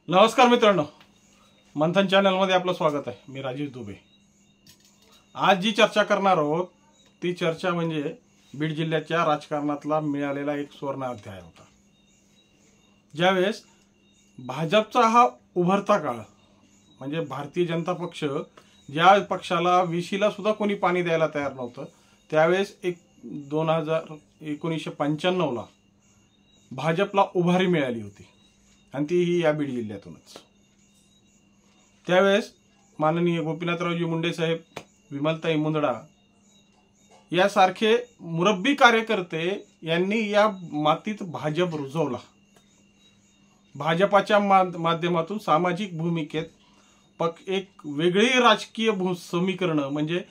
नमस्कार मित्रांनो, मंथन चॅनलमध्ये आपलं स्वागत आहे। मी राजेश दुबे। आज जी चर्चा करणार आहोत ती चर्चा म्हणजे बीड जिल्ह्याच्या राजकारणातला मिळालेला एक सुवर्ण अध्याय होता। ज्यावेळेस भाजपचा हा उभरता काळ म्हणजे भारतीय जनता पक्ष ज्या पक्षाला विशीला सुद्धा कोणी पाणी द्यायला तयार नव्हतं, त्यावेळेस 1995 ला भाजपला उभारी मिळाली होती आणि ती या बीड जिल्ह्यातूनच। त्यावेळेस माननीय गोपीनाथरावजी मुंडे साहेब, विमलताई मुंदडा यासारखे मुरब्बी कार्यकर्ते यांनी या मातीत भाजप रुजवला। भाजपाच्या माध्यमातून सामाजिक भूमिकेत एक वेगळी राजकीय समीकरण म्हणजे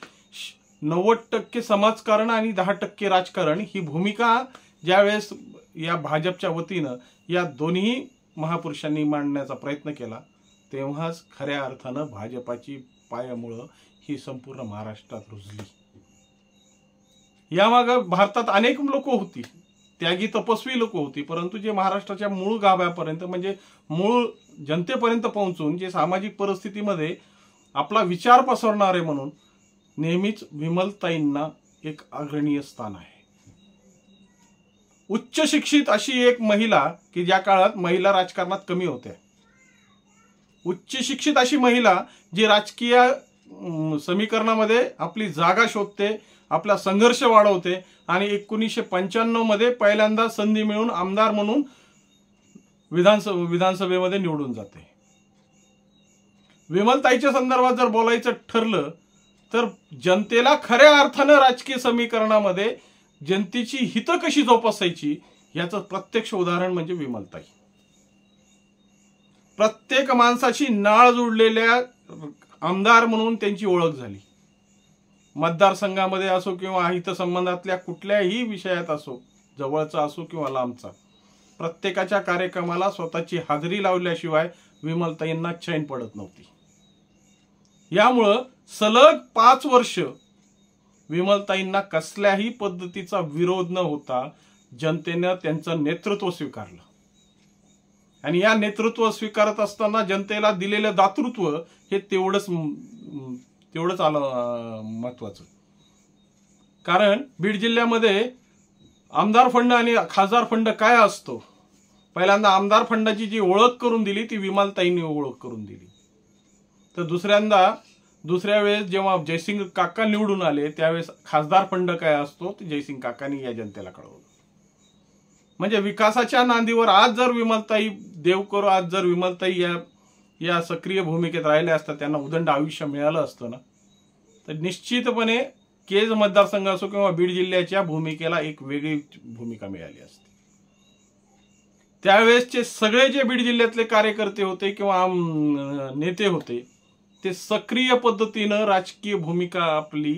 90% समाजकारण आणि 10% राजकारण ही भूमिका ज्यावेळेस या भाजपच्या वतीनं या दोन्ही महापुरुषांनी मांडण्याचा प्रयत्न केला, तेव्हाच खऱ्या अर्थानं भाजपाची पायामुळं ही संपूर्ण महाराष्ट्रात रुजली। यामागे भारतात अनेक लोक होती, त्यागी तपस्वी लोक होती, परंतु जे महाराष्ट्राच्या मूळ गाभ्यापर्यंत म्हणजे मूळ जनतेपर्यंत पोहोचून जे सामाजिक परिस्थितीमध्ये आपला विचार पसरणारे म्हणून नेहमीच विमलताईंना एक अग्रणीय स्थान आहे। उच्च शिक्षित अशी एक महिला की ज्या काळात महिला राजकारणात कमी होत्या, उच्च शिक्षित अशी महिला जी राजकीय समीकरणामध्ये आपली जागा शोधते, आपला संघर्ष वाढवते आणि 1995 मध्ये पहिल्यांदा संधी मिळून आमदार म्हणून विधानसभेमध्ये निवडून जाते। विमलताईच्या संदर्भात जर बोलायचं ठरलं तर जनतेला खऱ्या अर्थानं राजकीय समीकरणामध्ये जनतेची हित कशी जोपासायची याचं प्रत्यक्ष उदाहरण म्हणजे विमलताई। प्रत्येक माणसाची नाळ जोडलेल्या आमदार म्हणून त्यांची ओळख झाली। मतदारसंघामध्ये असो किंवा हितसंबंधातल्या कुठल्याही विषयात असो, जवळचा असो किंवा लांबचा, प्रत्येकाच्या कार्यक्रमाला स्वतःची हाजरी लावल्याशिवाय विमलताईंना चैन पडत नव्हती। यामुळं सलग 5 वर्ष विमलताईंना कसल्याही पद्धतीचा विरोध न होता जनतेने त्यांचं नेतृत्व स्वीकारलं आणि या नेतृत्व स्वीकारत असताना जनतेला दिलेलं दातृत्व हे तेवढंच आलं महत्वाचं। कारण बीड जिल्ह्यामध्ये आमदार फंड आणि खासदार फंड काय असतो, पहिल्यांदा आमदार फंडाची जी ओळख करून दिली ती विमलताईंनी ओळख करून दिली। तर दुसऱ्या वेळेस जेव्हा जयसिंग काका निवडून आले त्यावेळेस खासदार फंड काय असतो ते जयसिंग काकांनी या जनतेला कळवलं। म्हणजे विकासाच्या नांदीवर आज जर विमलताई देवकर, आज जर विमलताई या सक्रिय भूमिकेत राहिल्या असतात, त्यांना उदंड आयुष्य मिळालं असतं ना, तर निश्चितपणे केज मतदारसंघ असो किंवा बीड जिल्ह्याच्या भूमिकेला एक वेगळी भूमिका मिळाली असते। त्यावेळेसचे सगळे जे बीड जिल्ह्यातले कार्यकर्ते होते किंवा नेते होते ते सक्रिय पद्धतीनं राजकीय भूमिका आपली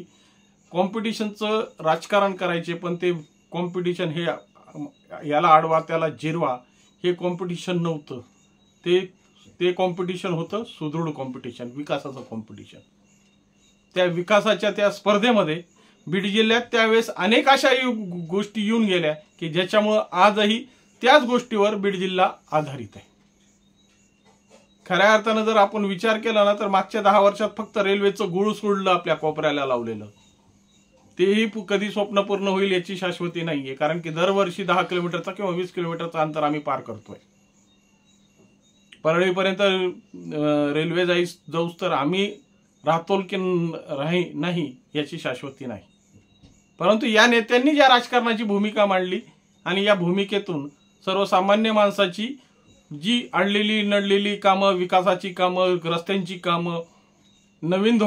कॉम्पिटिशनचं राजकारण करायचे, पण ते कॉम्पिटिशन हे याला आडवा त्याला जिरवा हे कॉम्पिटिशन नव्हतं, ते कॉम्पिटिशन होतं सुदृढ कॉम्पिटिशन, विकासाचं कॉम्पिटिशन। त्या विकासाच्या त्या स्पर्धेमध्ये बीड जिल्ह्यात त्यावेळेस अनेक अशा गोष्टी येऊन गेल्या की ज्याच्यामुळं आजही त्याच गोष्टीवर बीड जिल्हा आधारित आहे। खऱ्या अर्थानं जर आपण विचार केला ना तर मागच्या 10 वर्षात फक्त रेल्वेचं गुळ सोडलं आपल्या कोपऱ्याला लावलेलं, तेही कधी स्वप्न पूर्ण होईल याची शाश्वती नाहीये। कारण की दरवर्षी 10 किलोमीटरचा किंवा 20 किलोमीटरचा अंतर आम्ही पार करतोय। परळीपर्यंत रेल्वे जाऊस तर आम्ही राहतोल की नाही याची शाश्वती नाही। परंतु या नेत्यांनी ज्या राजकारणाची भूमिका मांडली आणि या भूमिकेतून सर्वसामान्य माणसाची जी अडलेली नडलेली कामं, विकासाची कामं, रस्त्यांची कामं, नवीन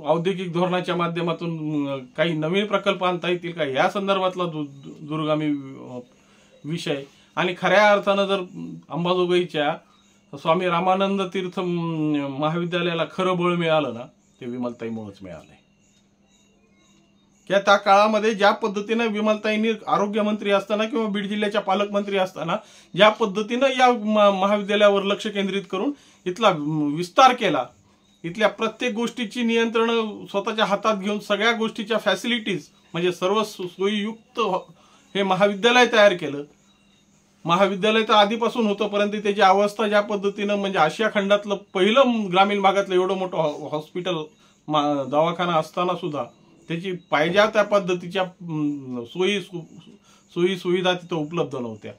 औद्योगिक धोरणाच्या माध्यमातून काही नवीन प्रकल्प आणता येतील का या संदर्भातला दूरगामी विषय आणि खऱ्या अर्थानं जर अंबाजोगाईच्या स्वामी रामानंद तीर्थ महाविद्यालयाला खरं बळ मिळालं ना ते विमलताईमुळेच मिळालंय। त्या काळामध्ये ज्या पद्धतीनं विमलताईंनी आरोग्यमंत्री असताना किंवा बीड जिल्ह्याच्या पालकमंत्री असताना ज्या पद्धतीनं या महाविद्यालयावर लक्ष केंद्रित करून इथला विस्तार केला, इथल्या प्रत्येक गोष्टीची नियंत्रण स्वतःच्या हातात घेऊन सगळ्या गोष्टीच्या फॅसिलिटीज म्हणजे सर्व सोयीयुक्त हे महाविद्यालय तयार केलं, महाविद्यालय तर आधीपासून होतं, परंतु त्याची अवस्था ज्या पद्धतीनं म्हणजे आशिया खंडातलं पहिलं ग्रामीण भागातलं एवढं मोठं हॉस्पिटल दवाखाना असताना सुद्धा त्याची पाहिजे त्या पद्धतीच्या सोयी सुविधा तिथं उपलब्ध नव्हत्या.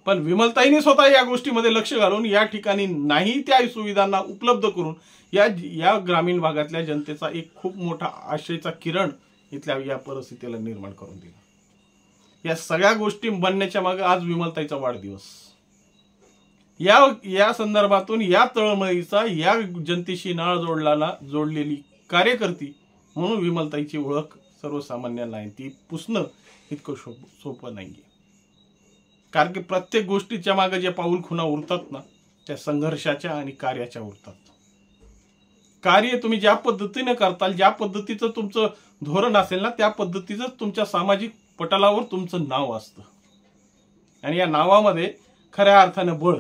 पण विमलताईंनी स्वतः या गोष्टीमध्ये लक्ष घालून या ठिकाणी नाही त्या सुविधांना उपलब्ध करून या ग्रामीण भागातल्या जनतेचा एक खूप मोठा आशेचा किरण इथल्या या परिस्थितीला निर्माण करून दिला. या सगळ्या गोष्टी बनण्याच्या मागे आज विमलताईचा वाढदिवस. या संदर्भातून या तळमळीचा या जनतेशी नाळ जोडलेली कार्यकर्ती म्हणून विमलताईची ओळख सर्वसामान्यांना आहे. ती पुसणं इतकं सोपं नाहीये. कारण की प्रत्येक गोष्टीच्या मागे जे पाऊल खुणा उरतात ना, त्या संघर्षाच्या आणि कार्याच्या उरतात. कार्य तुम्ही ज्या पद्धतीने करताल, ज्या पद्धतीचं तुमचं धोरण असेल ना, त्या पद्धतीचं तुमच्या सामाजिक पटलावर तुमचं नाव असतं आणि या नावामध्ये खऱ्या अर्थाने बळ.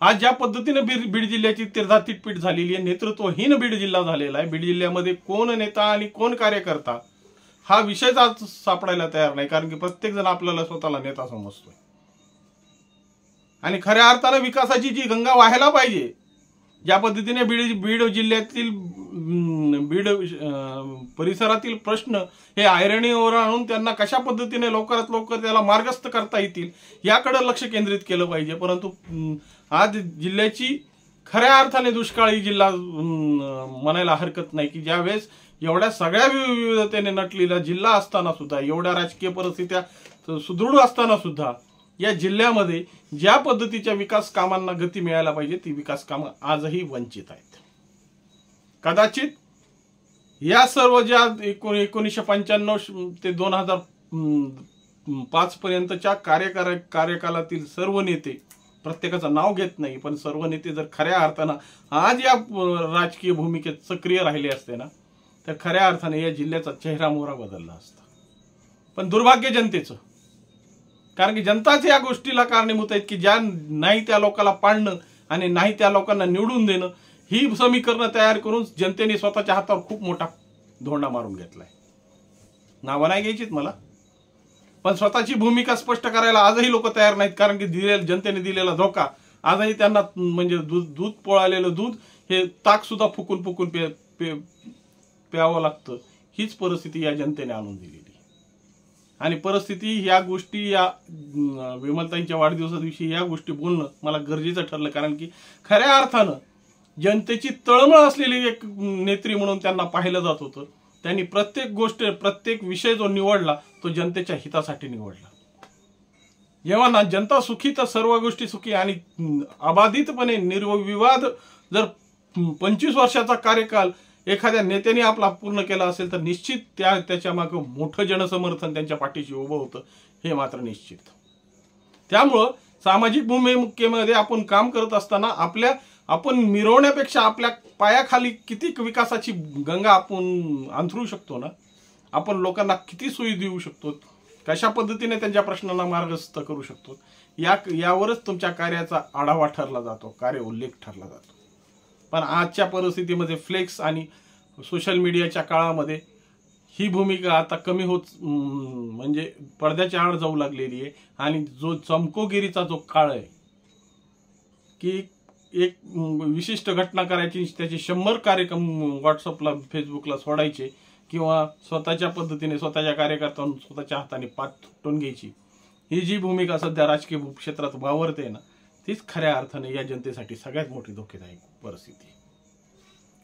आज ज्या पद्धतीने बीड जिल्ह्याची तीर्थातीतपीठ झालेली आहे, नेतृत्वहीन बीड जिल्हा झालेला आहे. बीड जिल्ह्यामध्ये कोण नेता आणि कोण कार्यकर्ता हा विषयच आज सापडायला तयार नाही. कारण की प्रत्येक जण आपल्याला स्वतःला नेता समजतोय आणि खऱ्या अर्थाने विकासाची जी गंगा वाहायला पाहिजे, ज्या पद्धतीने बीड जिल्ह्यातील बीड परिसरातील प्रश्न हे ऐरणीवर आणून त्यांना कशा पद्धतीने लवकरात लवकर त्याला मार्गस्थ करता येतील याकडे लक्ष केंद्रित केलं पाहिजे. परंतु आज जिल्ह्याची खऱ्या अर्थाने दुष्काळी जिल्हा म्हणायला हरकत नाही की ज्यावेळेस एवढ्या सगळ्या विविधतेने नटलेला जिल्हा असताना सुद्धा, एवढ्या राजकीय परिस्थित्या सुदृढ असताना सुद्धा या जिल्ह्यामध्ये ज्या पद्धतीच्या विकास कामांना गती मिळायला पाहिजे ती विकास कामं आजही वंचित आहेत. कदाचित या सर्व ज्या 1995 ते 2005 पर्यंतच्या कार्यकालातील सर्व नेते, प्रत्येकाचं नाव घेत नाही, पण सर्व नेते जर खऱ्या अर्थानं आज या राजकीय भूमिकेत सक्रिय राहिले असते ना, तर खऱ्या अर्थाने या जिल्ह्याचा चेहरा मोहरा बदलला असता. पण दुर्भाग्य जनतेचं, कारण की जनताच या गोष्टीला कारणीभूत आहेत की ज्या नाही त्या लोकांना पाडणं आणि नाही त्या लोकांना निवडून देणं ही समीकरणं तयार करून जनतेने स्वतःच्या हातावर खूप मोठा धोंडा मारून घेतलाय. नावं नाही घ्यायचीत मला, पण स्वतःची भूमिका स्पष्ट करायला आजही लोक तयार नाहीत. कारण की जनतेने दिलेला धोका आजही त्यांना म्हणजे दूध पोळालेलं दूध हे ताक सुद्धा फुकून फुकून प्यावं लागतं. हीच परिस्थिती या जनतेने आणून दिलेली आणि परिस्थिती या गोष्टी या विमलताईंच्या वाढदिवसा दिवशी या गोष्टी बोलणं मला गरजेचं ठरलं. कारण की खऱ्या अर्थानं जनतेची तळमळ असलेली एक नेत्री म्हणून त्यांना पाहिलं जात होतं. त्यांनी प्रत्येक गोष्ट, प्रत्येक विषय जो निवडला तो जनतेच्या हितासाठी निवडला. जेव्हा ना जनता सुखी तर सर्व गोष्टी सुखी आणि अबाधितपणे निर्विवाद जर 25 वर्षाचा कार्यकाल एखाद्या नेत्याने आपला पूर्ण केला असेल तर निश्चित त्याच्या मागे मोठं जनसमर्थन त्यांच्या पाठीशी उभं होतं, हे मात्र निश्चित. त्यामुळं सामाजिक भूमिकेमध्ये आपण काम करत असताना आपण मिरवण्यापेक्षा आपल्या पायाखाली किती विकासाची गंगा आपण अंथरू शकतो ना, आपण लोकांना किती सोयी देऊ शकतो, कशा पद्धतीने त्यांच्या प्रश्नांना मार्गस्थ करू शकतो, यावरच तुमच्या कार्याचा आढावा ठरला जातो, कार्य उल्लेख ठरला जातो. पण आजच्या परिस्थितीमध्ये फ्लेक्स आणि सोशल मीडियाच्या काळामध्ये ही भूमिका आता कमी होत म्हणजे पडद्याच्या आड जाऊ लागलेली आहे. आणि जो चमकोगिरीचा जो काळ आहे की एक विशिष्ट घटना करायची, त्याचे 100 कार्यक्रम व्हॉट्सअपला फेसबुकला सोडायचे किंवा स्वतःच्या पद्धतीने स्वतःच्या कार्यकर्त्यांना स्वतःच्या हाताने पाठ तुटून घ्यायची, ही जी भूमिका सध्या राजकीय क्षेत्रात वावरते ना, तीच खऱ्या अर्थाने या जनतेसाठी सगळ्यात मोठी धोकेदायक परिस्थिती.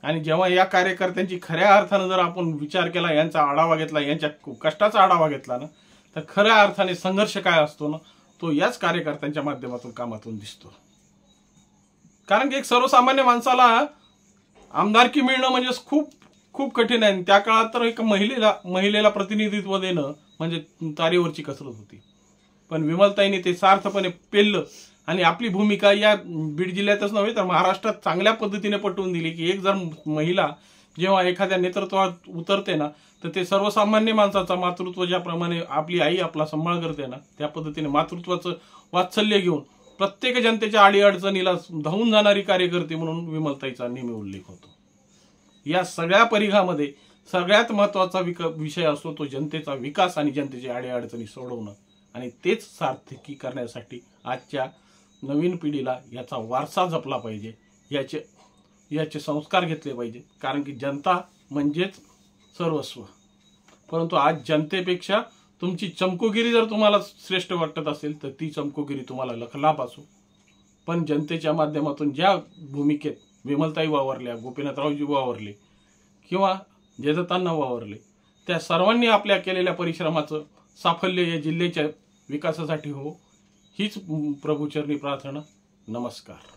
आणि जेव्हा या कार्यकर्त्यांची खऱ्या अर्थानं जर आपण विचार केला, यांचा आढावा घेतला, यांच्या कष्टाचा आढावा घेतला ना, तर खऱ्या अर्थाने संघर्ष काय असतो ना, तो याच कार्यकर्त्यांच्या माध्यमातून कामातून दिसतो. कारण की एक सर्वसामान्य माणसाला आमदारकी मिळणं म्हणजे खूप खूप कठीण आहे. त्या काळात तर एक महिलेला प्रतिनिधित्व देणं म्हणजे तारेवरची कसरत होती. पण विमलताईंनी ते सार्थपणे पेललं आणि आपली भूमिका या बीड जिल्ह्यातच नव्हे तर महाराष्ट्रात चांगल्या पद्धतीने पटवून दिली की एक जर महिला जेव्हा एखाद्या नेतृत्वात उतरते ना, तर ते सर्वसामान्य माणसाचा मातृत्व ज्याप्रमाणे आपली आई आपला सांभाळ करते ना, त्या पद्धतीने मातृत्वाचं वात्सल्य घेऊन प्रत्येक जनतेच्या अडीअडचणीला धावून जाणारी कार्यकर्ती म्हणून विमलताईचा नेहमी उल्लेख होतो. या सगळ्या परिघामध्ये सगळ्यात महत्वाचा विषय असतो तो जनतेचा विकास आणि जनतेची अडीअडचणी सोडवणं आणि तेच सार्थकी करण्यासाठी आजच्या नवीन पिढीला याचा वारसा जपला पाहिजे, याचे संस्कार घेतले पाहिजे. कारण की जनता म्हणजेच सर्वस्व. परंतु आज जनतेपेक्षा तुमची चमकोगिरी जर तुम्हाला श्रेष्ठ वाटत असेल तर ती चमकोगिरी तुम्हाला लखलाभ असो. पण जनतेच्या माध्यमातून ज्या भूमिकेत विमलताई वावरल्या, गोपीनाथरावजी वावरले किंवा जयदत्तांना वावरले, त्या सर्वांनी आपल्या केलेल्या परिश्रमाचं साफल्य या जिल्ह्याच्या विकासासाठी हो, हीच प्रभूचरणी प्रार्थना. नमस्कार.